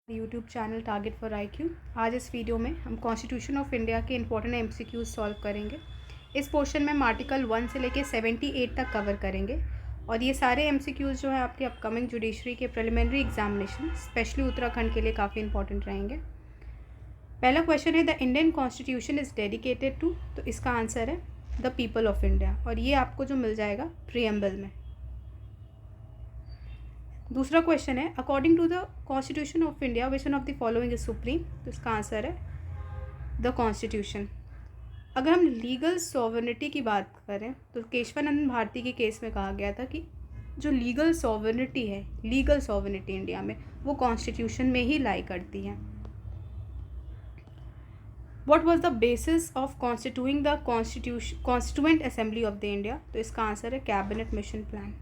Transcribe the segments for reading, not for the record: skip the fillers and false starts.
YouTube channel target for IQ। आज इस video में हम कॉन्स्टिट्यूशन ऑफ इंडिया के इंपॉर्टेंट MCQs सॉल्व करेंगे। इस पोर्शन में हम आर्टिकल 1 से लेकर 78 तक कवर करेंगे और ये सारे MCQs जो है आपके अपकमिंग जुडिशरी के प्रिलिमिनरी एग्जामिनेशन स्पेशली उत्तराखंड के लिए काफ़ी इंपॉर्टेंट रहेंगे। पहला क्वेश्चन है the Indian constitution is dedicated to, तो इसका आंसर है द पीपल ऑफ इंडिया और ये आपको जो मिल जाएगा प्रीएम्बल में। दूसरा क्वेश्चन है according to the constitution of India which one of the following is supreme, तो इसका आंसर है द कॉन्स्टिट्यूशन। अगर हम लीगल सॉवरेनिटी की बात करें तो केशवानंद भारती के केस में कहा गया था कि जो लीगल सॉवरेनिटी है, लीगल सॉवरेनिटी इंडिया में, वो कॉन्स्टिट्यूशन में ही लाई करती है। What was the basis of constituting the constituent assembly of the India, तो इसका आंसर है cabinet mission plan.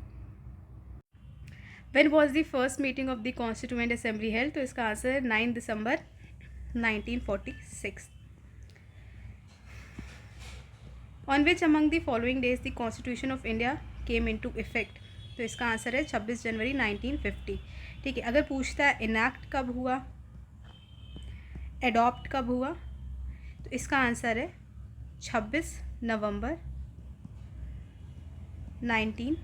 When was the first meeting of the Constituent Assembly held? तो इसका आंसर है 9 दिसंबर 1946. On which among the following days the Constitution of India came into effect? तो इसका answer है 26 जनवरी 1950. ठीक है, अगर पूछता है इनैक्ट कब हुआ, एडॉप्ट कब हुआ, तो इसका आंसर है 26 नवंबर 1949.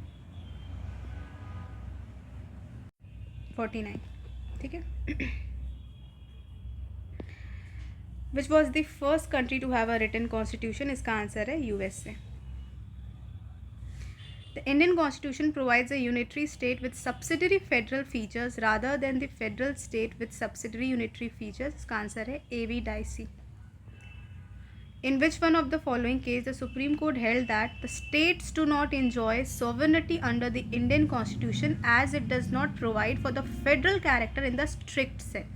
ठीक है। Which was the first country to have a written constitution, इसका आंसर है USA। The Indian constitution provides a unitary state with subsidiary federal features rather than the federal state with subsidiary unitary features, इसका answer है AB Dicey. In which one of the following case the Supreme Court held that the states do not enjoy sovereignty under the Indian Constitution as it does not provide for the federal character in the strict sense?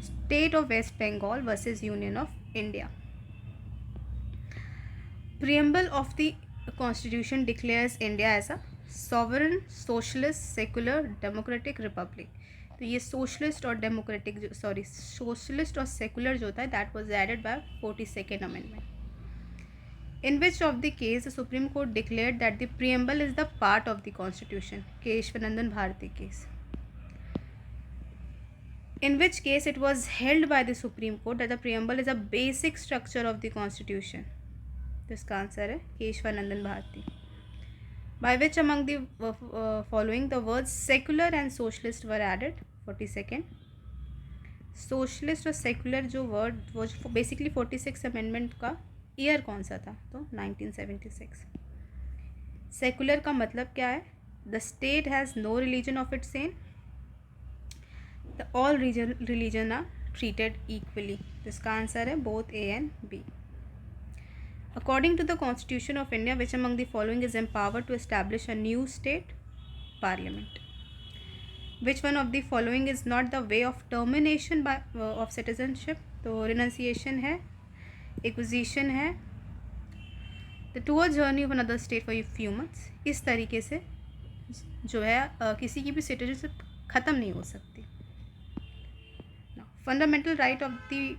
State of West Bengal versus Union of India. Preamble of the Constitution declares India as a sovereign, socialist, secular, democratic republic. तो ये socialist और democratic socialist और secular जो होता है that was added by 42nd amendment. In which of the case the Supreme Court declared that the preamble is the part of the constitution, Kesavananda Bharati case. In which case it was held by the Supreme Court that the preamble is a basic structure of the constitution, तो इसका answer है Kesavananda Bharati. By which among the following the words secular and socialist were added? 42nd. Socialist और secular जो word वो basically 46 amendment का year कौन सा था, तो 1976। सेकुलर का मतलब क्या है? The state has no religion of its own, the all religion are treated equally, तो इसका आंसर है both A and B. According to the Constitution of India, which among the following is empowered to establish a new state? Parliament. Which one of the following is not the way of termination of citizenship? तो renunciation है, acquisition है, the tour journey of another state for a few months. इस तरीके से जो है किसी की भी citizenship ख़त्म नहीं हो सकती। Fundamental right of the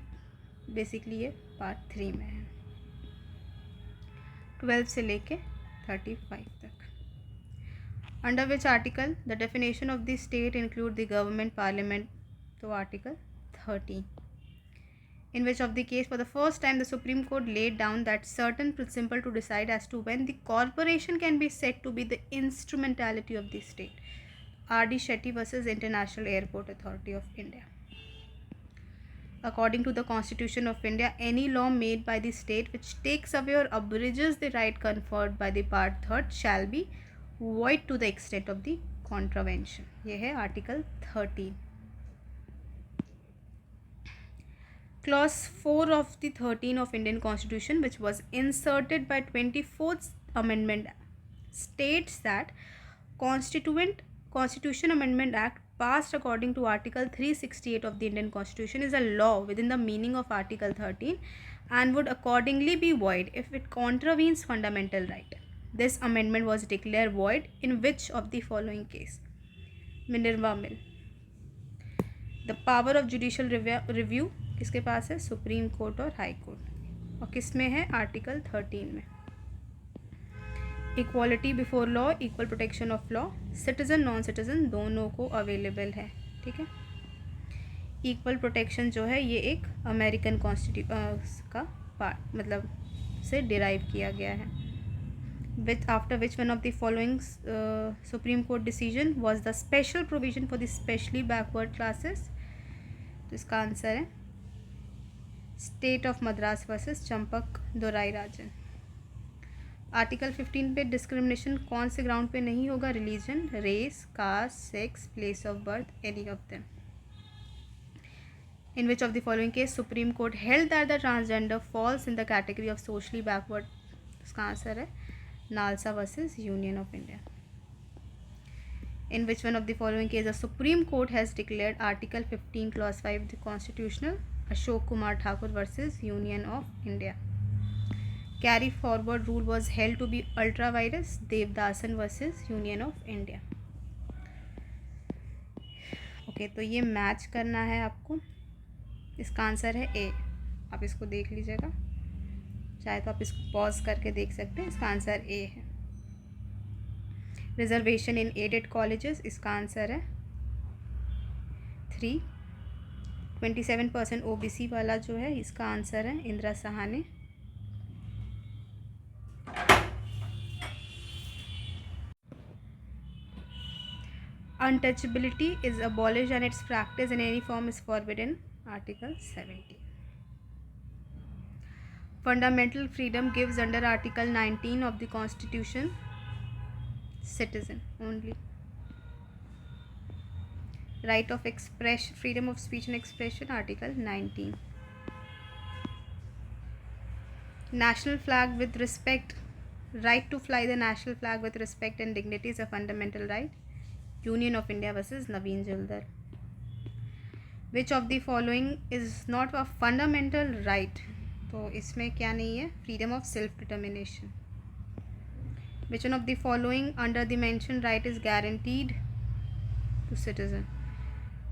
basically ये पार्ट 3 में है, 12 से लेके 35 तक। Under which article the definition of the state include the government parliament, तो article 13। In which of the case for the first time the Supreme Court laid down that certain principle to decide as to when the corporation can be said to be the instrumentality of the state, RD Shetty versus international airport authority of India. According to the Constitution of India, any law made by the state which takes away or abridges the right conferred by the part 3rd shall be void to the extent of the contravention. ये है article 13। Clause 4 of the 13 of Indian Constitution, which was inserted by 24th Amendment, states that Constitution Amendment Act passed according to Article 368 of the Indian Constitution is a law within the meaning of Article 13 and would accordingly be void if it contravenes fundamental right. This amendment was declared void in which of the following case? Minerva Mill. The power of judicial review किसके पास है? Supreme court और high court, और किस में है? Article 13 में। Equality before law, equal protection of law, citizen non citizen दोनों को अवेलेबल है। ठीक है, इक्वल प्रोटेक्शन जो है ये एक अमेरिकन का पार्ट मतलब से डिराइव किया गया है. Which after which one of the following supreme court decision was the special provision for the specially backward classes. तो इसका आंसर है state of Madras versus Champakam Dorairajan. Article 15 पे डिस्क्रिमिनेशन कौन से ग्राउंड पे नहीं होगा? Religion, race, caste, sex, place of birth, any of them. In which of the following case Supreme Court held that the transgender falls in the category of socially backward? इसका answer है NALSA versus union of India. In which one of the following case the Supreme Court has declared Article 15 Clause 5 the constitutional? Ashok Kumar Thakur versus Union of India. Carry forward rule was held to be ultra virus. Devdasan versus Union of India. Okay तो ये match करना है आपको. इसका answer है ए. आप इसको देख लीजिएगा, चाहे तो आप इसको पॉज करके देख सकते हैं. इसका आंसर ए है. रिजर्वेशन इन एडेड कॉलेजेस, इसका आंसर है 3. 27% OBC वाला जो है इसका आंसर है Indira Sahane. Untouchability is abolished and its practice in any form is forbidden. Article 70. Fundamental freedom gives under Article 19 of the Constitution citizen only. Right of expression, freedom of speech and expression, Article 19. National flag with respect, right to fly the national flag with respect and dignity is a fundamental right. Union of India versus Naveen Juldar. Which of the following is not a fundamental right? तो इसमें क्या नहीं है? Freedom of self determination. Which one of the following under the mentioned right is guaranteed to citizen?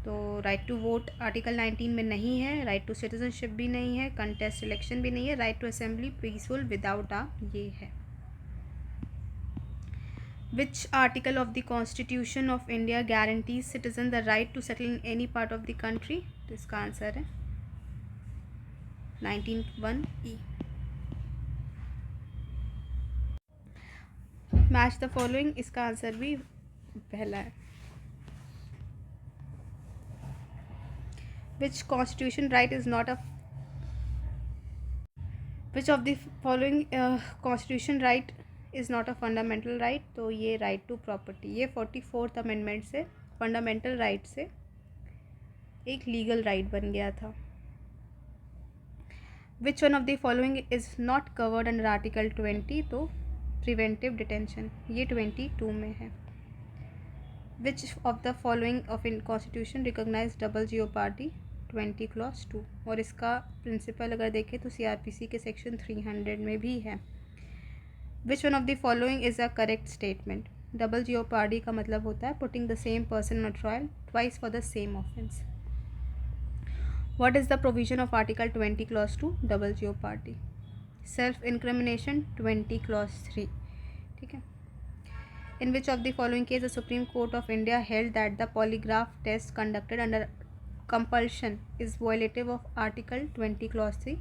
तो right to vote article 19 में नहीं है, right to citizenship भी नहीं है, कंटेस्ट इलेक्शन भी नहीं है, right to assembly peaceful without आ ये है. Which article of the Constitution of India guarantees citizen the right to settle in any part of the country? तो इसका आंसर है 19(1)(e. मैच द फॉलोइंग, इसका आंसर भी पहला है. Which constitution right is not a which of the following constitution right is not a fundamental right? तो ये right to property, ये 44th अमेंडमेंट से फंडामेंटल राइट से एक लीगल राइट बन गया था. Which one of the following is not covered under Article 20? तो प्रिवेंटिव डिटेंशन, ये 22 में है. Which of the following of in constitution recognize double jeopardy? 20 Clause 2. और इसका प्रिंसिपल अगर देखें तो CRPC के सेक्शन 300 में भी है. Which one of the following is a correct statement? Double jeopardy का मतलब होता है putting the same person on trial twice for the same offence. What is the provision of Article 20 Clause 2? double jeopardy. Self incrimination 20 Clause 3. ठीक है. In which of the following case the Supreme Court of India held that the polygraph test conducted under compulsion is violative of Article 20 Clause 3?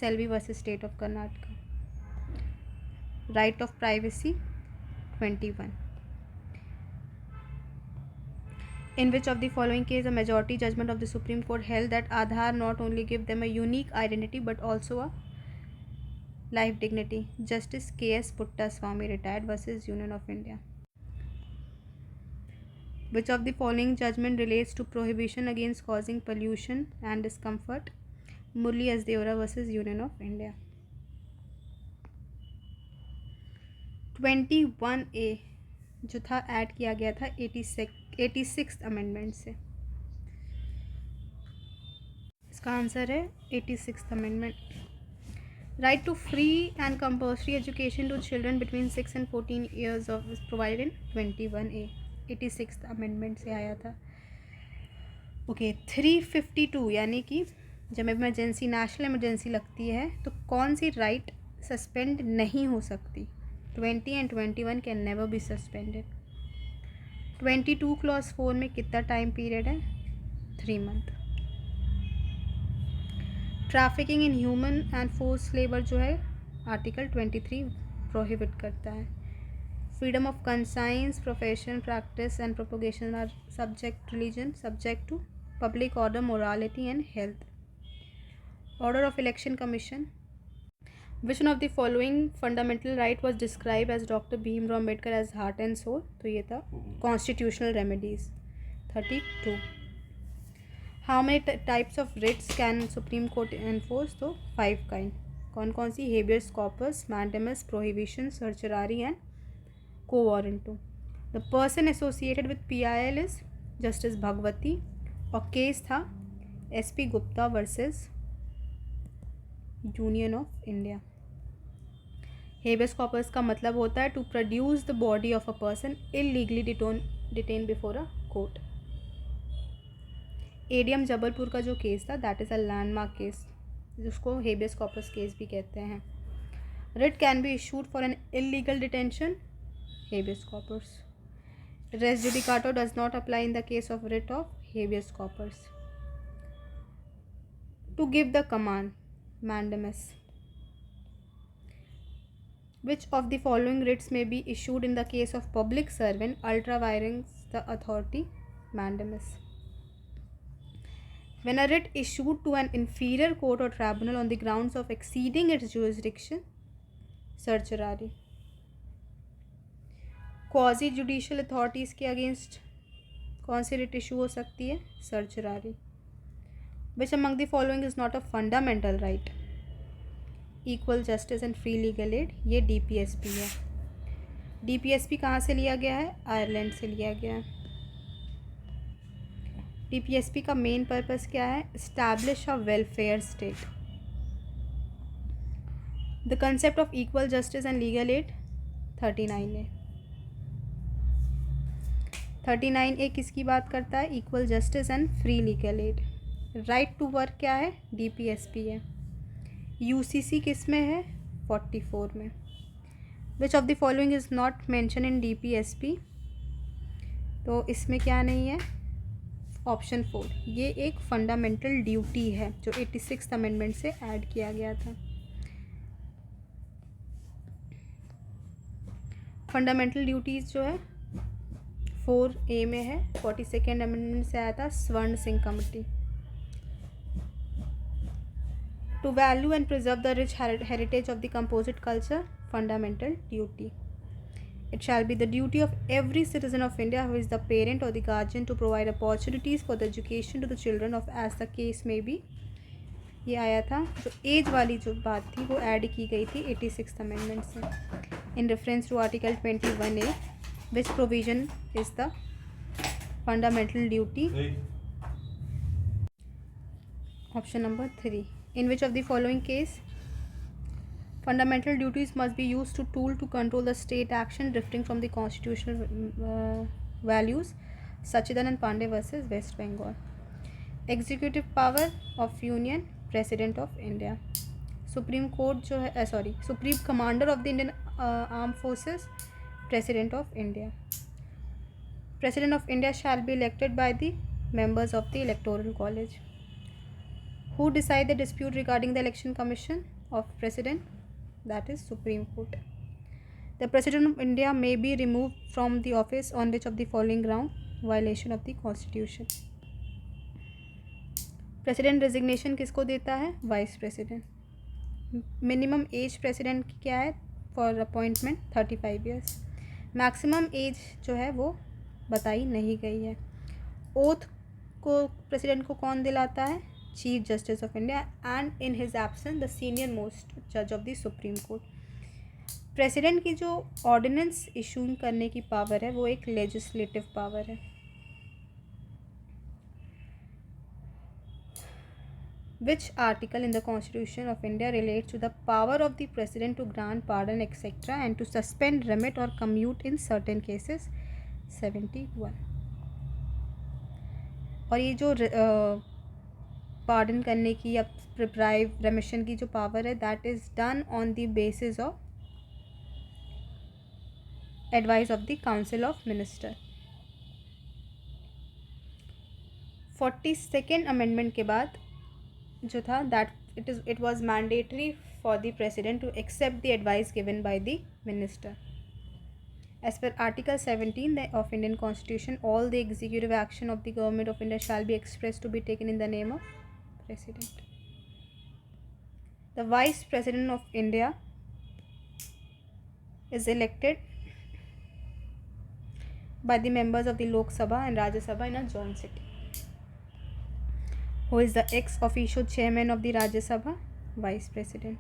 Selvi versus State of Karnataka. Right of privacy 21. In which of the following case a majority judgment of the Supreme Court held that Aadhaar not only give them a unique identity but also a life dignity? Justice K.S. Puttaswamy retired versus Union of India. Which of the following judgment relates to prohibition against causing pollution and discomfort? Murli S. Deora versus Union of India. 21A जो था add किया गया था 86th amendment से. इसका answer है 86th amendment. Right to free and compulsory education to children between 6 and 14 years of is provided in 21A. 86th amendment से आया था. ओके 352 यानी कि जब इमरजेंसी नेशनल इमरजेंसी लगती है तो कौन सी राइट सस्पेंड नहीं हो सकती? 20 and 21 can never be suspended. 22 Clause 4 में कितना टाइम पीरियड है? 3 month. Trafficking in human and force labour जो है आर्टिकल 23 प्रोहिबिट करता है. Freedom of conscience, profession, practice and propagation are subject religion subject to public order, morality and health. Order of election commission. Which one of the following fundamental right was described as Dr. Bhimrao Ambedkar as heart and soul? तो ये था constitutional remedies. 32. How many types of writs can Supreme Court enforce? तो 5 kind. कौन कौन सी? habeas corpus, mandamus, prohibition, certiorari and quo warranto. The person associated with PIL is Justice Bhagwati और case था SP Gupta versus union of India. Habeas corpus का मतलब होता है to produce the body of a person illegally detain before a court. ADM Jabalpur का जो case था that is a landmark case, जिसको हेबियस कॉर्पस केस भी कहते हैं. Writ can be issued for an illegal detention, habeas corpus. Res judicata does not apply in the case of writ of habeas corpus. To give the command, mandamus. Which of the following writs may be issued in the case of public servant ultra vires the authority? Mandamus. When a writ issued to an inferior court or tribunal on the grounds of exceeding its jurisdiction, certiorari. Quasi judicial authorities के against कौन सी writ issue हो सकती है? certiorari. Which among the following is not a fundamental right? Equal justice and free legal aid. ये DPSP है. DPSP कहाँ से लिया गया है? आयरलैंड से लिया गया है. DPSP का मेन पर्पस क्या है? Establish a welfare state. The concept of equal justice and legal aid. 39A. 39A किसकी बात करता है? Equal justice and free legal aid. Right to work क्या है? DPSP है. UCC किस में है? 44 में. विच of the following is not mention in DPSP? तो इसमें क्या नहीं है? ऑप्शन 4. ये एक फंडामेंटल ड्यूटी है जो 86 अमेंडमेंट से ऐड किया गया था. फंडामेंटल ड्यूटीज़ जो है 4A में है. 42nd अमेंडमेंट से आया था स्वर्ण Singh committee. To value and preserve the rich heritage of the composite culture, fundamental duty. It shall be the duty of every citizen of India who is the parent or the guardian to provide opportunities for the education to the children of as the case may be. ये आया था. जो as वाली जो बात थी वो add की गई थी 86th अमेंडमेंट से in reference to Article 21A, which provision is the fundamental duty. Option number 3. In which of the following case fundamental duties must be used to tool to control the state action drifting from the constitutional values? Sachidan and Pandey versus West Bengal. Executive power of Union, President of India. Supreme Court जो है Supreme Commander of the Indian Armed Forces, President of India. President of India shall be elected by the members of the Electoral College. Who decide the dispute regarding the election commission of president? That is Supreme Court. The President of India may be removed from the office on which of the following ground? Violation of the Constitution. President resignation किसको देता है? Vice President. Minimum age President की क्या है for appointment? 35 years. Maximum age जो है वो बताई नहीं गई है. Oath को President को कौन दिलाता है? Chief Justice of India, and in his absence the senior most judge of the Supreme Court. President की जो ऑर्डिनेंस इशू करने की पावर है वो एक लेजिस्लेटिव पावर है. Which article in the Constitution of India relates to the power of the President to grant pardon etc. and to suspend, remit or commute in certain cases? 71. और ये जो pardon करने की या प्रिप्राइव रेमिशन की जो पावर है that is done on the basis of advice of the council of minister. 42nd amendment के बाद जो था that it was mandatory for the president to accept the advice given by the minister. As per Article 17 of Indian Constitution, all the executive action of the Government of India shall be expressed to be taken in the name of President. The Vice President of India is elected by the members of the Lok Sabha and Rajya Sabha in a joint sitting. Who is the ex officio chairman of the Rajya Sabha? Vice President.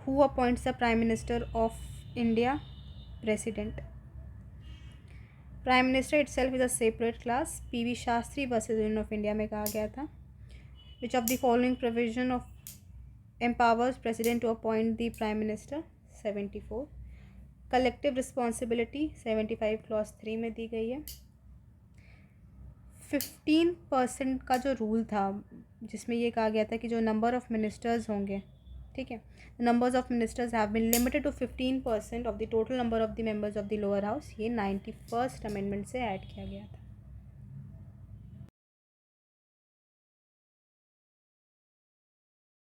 Who appoints the Prime Minister of India? President. Prime Minister itself is a separate class. PV Shastri versus Union of India में कहा गया था. Which of the following provision of empowers President to appoint the Prime Minister? 74. Collective responsibility 75 clause 3 में दी गई है. 15% का जो rule था जिसमें ये कहा गया था कि जो नंबर ऑफ मिनिस्टर्स होंगे, ठीक है, numbers of ministers have been limited to 15% of the total number of the members of the lower house, ये 91st अमेंडमेंट से ऐड किया गया था.